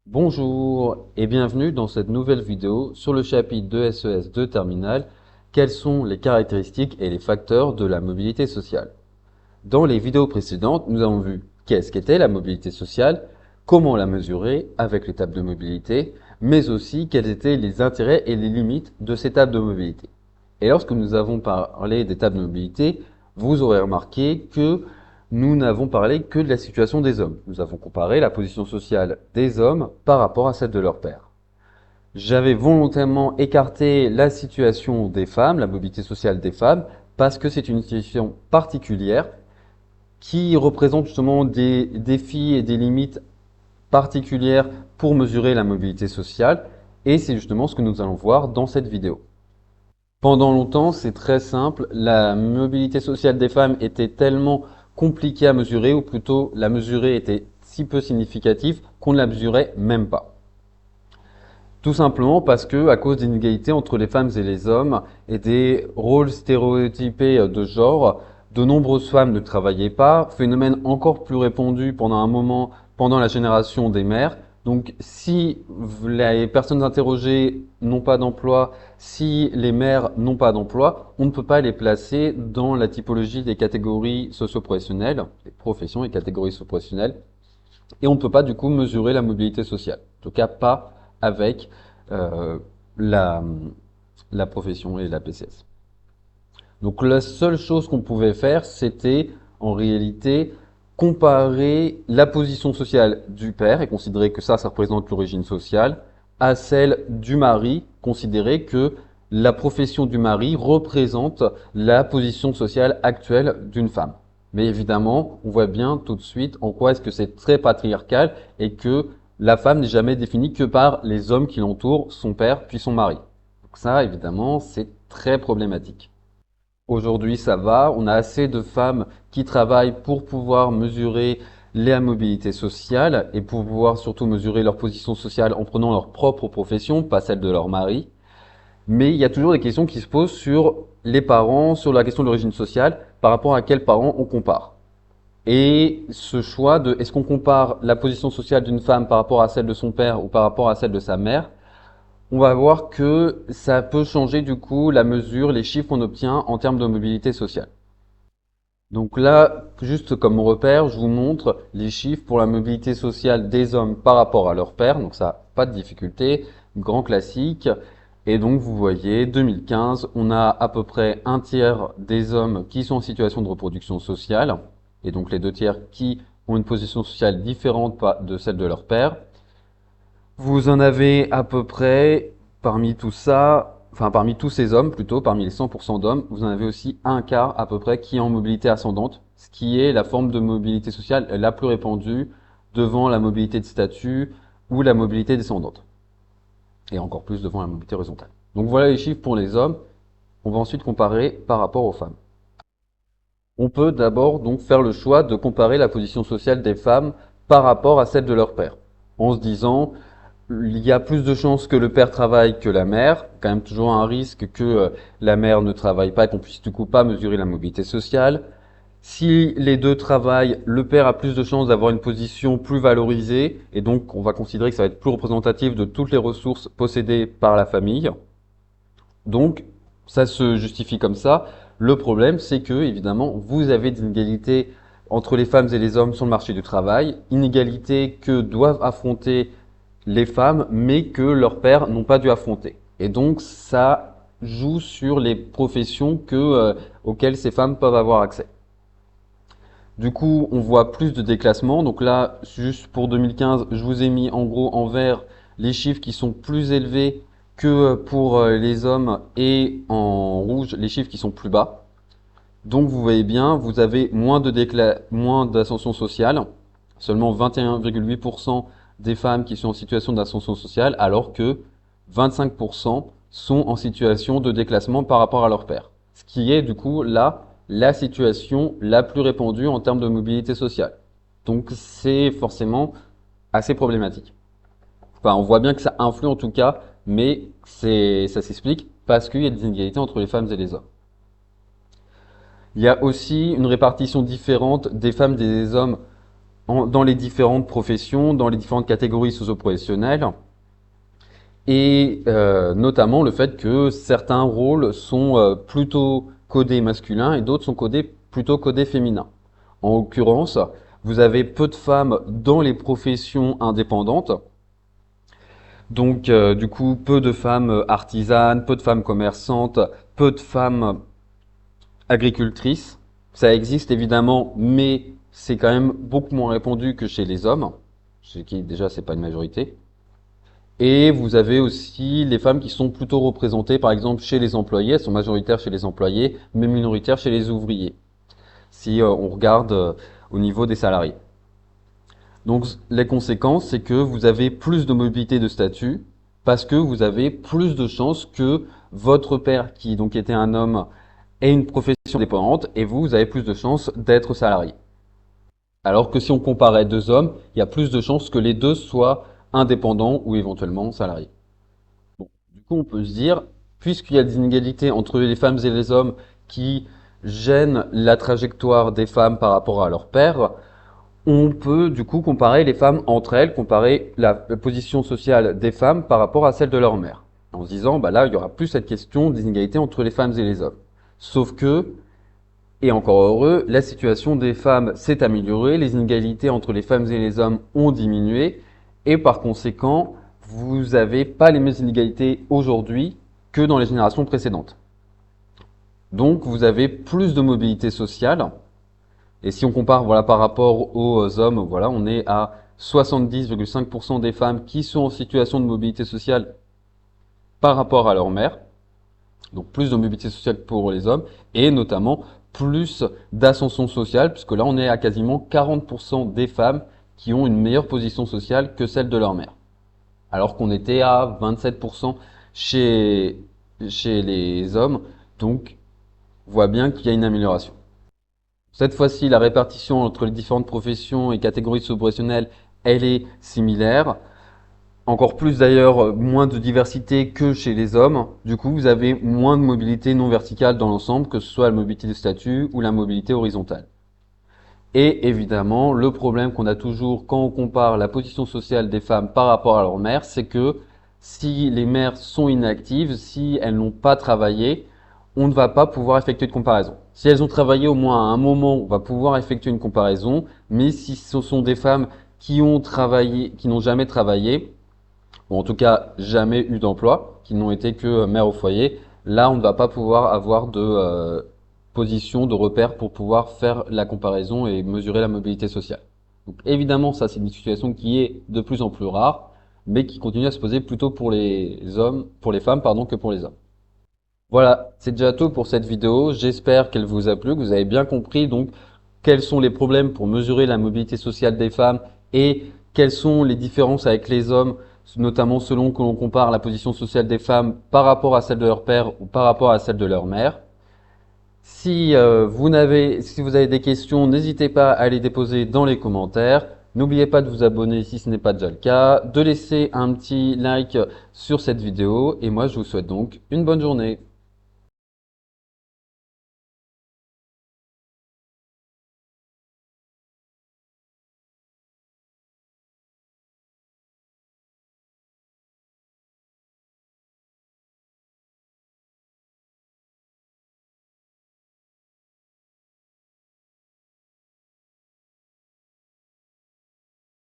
Bonjour et bienvenue dans cette nouvelle vidéo sur le chapitre de SES de Terminal. Quelles sont les caractéristiques et les facteurs de la mobilité sociale? Dans les vidéos précédentes, nous avons vu qu'est-ce qu'était la mobilité sociale, comment la mesurer avec l'étape de mobilité, mais aussi quels étaient les intérêts et les limites de cette étape de mobilité. Et lorsque nous avons parlé d'étape de mobilité, vous aurez remarqué que nous n'avons parlé que de la situation des hommes. Nous avons comparé la position sociale des hommes par rapport à celle de leur père. J'avais volontairement écarté la situation des femmes, la mobilité sociale des femmes, parce que c'est une situation particulière qui représente justement des défis et des limites particulières pour mesurer la mobilité sociale. Et c'est justement ce que nous allons voir dans cette vidéo. Pendant longtemps, c'est très simple, la mobilité sociale des femmes était tellement compliquée à mesurer, ou plutôt la mesurer était si peu significative qu'on ne la mesurait même pas. Tout simplement parce que, à cause d'inégalités entre les femmes et les hommes et des rôles stéréotypés de genre, de nombreuses femmes ne travaillaient pas, phénomène encore plus répandu pendant un moment, pendant la génération des mères. Donc, si les personnes interrogées n'ont pas d'emploi, si les mères n'ont pas d'emploi, on ne peut pas les placer dans la typologie des catégories socio-professionnelles, des professions et catégories socio-professionnelles, et on ne peut pas du coup mesurer la mobilité sociale. En tout cas, pas avec euh, la, la profession et la PCS. Donc la seule chose qu'on pouvait faire, c'était en réalité comparer la position sociale du père et considérer que ça représente l'origine sociale à celle du mari, considérer que la profession du mari représente la position sociale actuelle d'une femme. Mais évidemment, on voit bien tout de suite en quoi est-ce que c'est très patriarcal et que la femme n'est jamais définie que par les hommes qui l'entourent, son père puis son mari. Donc ça, évidemment, c'est très problématique. Aujourd'hui, ça va. On a assez de femmes qui travaillent pour pouvoir mesurer la mobilité sociale et pour pouvoir surtout mesurer leur position sociale en prenant leur propre profession, pas celle de leur mari. Mais il y a toujours des questions qui se posent sur les parents, sur la question de l'origine sociale, par rapport à quels parents on compare. Et ce choix de est-ce qu'on compare la position sociale d'une femme par rapport à celle de son père ou par rapport à celle de sa mère, on va voir que ça peut changer du coup la mesure, les chiffres qu'on obtient en termes de mobilité sociale. Donc là, juste comme repère, je vous montre les chiffres pour la mobilité sociale des hommes par rapport à leur père. Donc ça, pas de difficulté, grand classique. Et donc vous voyez, 2015, on a à peu près un tiers des hommes qui sont en situation de reproduction sociale, et donc les deux tiers qui ont une position sociale différente de celle de leur père. Vous en avez à peu près, parmi tout ça, enfin parmi tous ces hommes plutôt, parmi les 100% d'hommes, vous en avez aussi un quart à peu près qui est en mobilité ascendante, ce qui est la forme de mobilité sociale la plus répandue devant la mobilité de statut ou la mobilité descendante, et encore plus devant la mobilité horizontale. Donc voilà les chiffres pour les hommes. On va ensuite comparer par rapport aux femmes. On peut d'abord donc faire le choix de comparer la position sociale des femmes par rapport à celle de leur père, en se disant il y a plus de chances que le père travaille que la mère, quand même toujours un risque que la mère ne travaille pas et qu'on puisse du coup pas mesurer la mobilité sociale. Si les deux travaillent, le père a plus de chances d'avoir une position plus valorisée et donc on va considérer que ça va être plus représentatif de toutes les ressources possédées par la famille. Donc ça se justifie comme ça. Le problème, c'est que évidemment, vous avez des inégalités entre les femmes et les hommes sur le marché du travail, inégalités que doivent affronter les femmes, mais que leurs pères n'ont pas dû affronter. Et donc, ça joue sur les professions auxquelles ces femmes peuvent avoir accès. Du coup, on voit plus de déclassement. Donc là, juste pour 2015, je vous ai mis en gros en vert les chiffres qui sont plus élevés que pour les hommes et en rouge les chiffres qui sont plus bas. Donc vous voyez bien, vous avez moins d'ascension sociale, seulement 21,8% des femmes qui sont en situation d'ascension sociale, alors que 25% sont en situation de déclassement par rapport à leur père. Ce qui est du coup là la situation la plus répandue en termes de mobilité sociale. Donc c'est forcément assez problématique. Enfin, on voit bien que ça influe en tout cas, mais ça s'explique parce qu'il y a des inégalités entre les femmes et les hommes. Il y a aussi une répartition différente des femmes et des hommes dans les différentes professions, dans les différentes catégories socio-professionnelles, et notamment le fait que certains rôles sont plutôt codés masculins et d'autres sont plutôt codés féminins. En l'occurrence, vous avez peu de femmes dans les professions indépendantes, donc du coup peu de femmes artisanes, peu de femmes commerçantes, peu de femmes agricultrices. Ça existe évidemment, mais c'est quand même beaucoup moins répandu que chez les hommes, ce qui déjà c'est pas une majorité. Et vous avez aussi les femmes qui sont plutôt représentées, par exemple, chez les employés. Elles sont majoritaires chez les employés, mais minoritaires chez les ouvriers, si on regarde au niveau des salariés. Donc, les conséquences, c'est que vous avez plus de mobilité de statut, parce que vous avez plus de chances que votre père, qui donc était un homme, ait une profession dépendante, et vous avez plus de chances d'être salarié. Alors que si on comparait deux hommes, il y a plus de chances que les deux soient indépendants ou éventuellement salariés. Du coup, on peut se dire, puisqu'il y a des inégalités entre les femmes et les hommes qui gênent la trajectoire des femmes par rapport à leur père, on peut du coup comparer les femmes entre elles, comparer la position sociale des femmes par rapport à celle de leur mère. En se disant, bah là, il y aura plus cette question d'inégalité entre les femmes et les hommes. Sauf que, et encore heureux, la situation des femmes s'est améliorée, les inégalités entre les femmes et les hommes ont diminué, et par conséquent, vous n'avez pas les mêmes inégalités aujourd'hui que dans les générations précédentes. Donc vous avez plus de mobilité sociale, et si on compare voilà, par rapport aux hommes, voilà, on est à 70,5% des femmes qui sont en situation de mobilité sociale par rapport à leur mère. Donc plus de mobilité sociale pour les hommes et notamment plus d'ascension sociale puisque là on est à quasiment 40% des femmes qui ont une meilleure position sociale que celle de leur mère. Alors qu'on était à 27% chez, chez les hommes. Donc on voit bien qu'il y a une amélioration. Cette fois-ci, la répartition entre les différentes professions et catégories socio-professionnelles, elle est similaire. Encore plus d'ailleurs, moins de diversité que chez les hommes. Du coup, vous avez moins de mobilité non verticale dans l'ensemble, que ce soit la mobilité de statut ou la mobilité horizontale. Et évidemment, le problème qu'on a toujours quand on compare la position sociale des femmes par rapport à leur mère, c'est que si les mères sont inactives, si elles n'ont pas travaillé, on ne va pas pouvoir effectuer de comparaison. Si elles ont travaillé au moins à un moment, on va pouvoir effectuer une comparaison, mais si ce sont des femmes qui ont travaillé, qui n'ont jamais travaillé, ou en tout cas jamais eu d'emploi, qui n'ont été que mères au foyer, là on ne va pas pouvoir avoir de position, de repère pour pouvoir faire la comparaison et mesurer la mobilité sociale. Donc évidemment ça c'est une situation qui est de plus en plus rare, mais qui continue à se poser plutôt pour les hommes, pour les femmes pardon, que pour les hommes. Voilà, c'est déjà tout pour cette vidéo. J'espère qu'elle vous a plu, que vous avez bien compris donc quels sont les problèmes pour mesurer la mobilité sociale des femmes et quelles sont les différences avec les hommes, notamment selon que l'on compare la position sociale des femmes par rapport à celle de leur père ou par rapport à celle de leur mère. Si vous avez des questions, n'hésitez pas à les déposer dans les commentaires. N'oubliez pas de vous abonner si ce n'est pas déjà le cas, de laisser un petit like sur cette vidéo et moi je vous souhaite donc une bonne journée.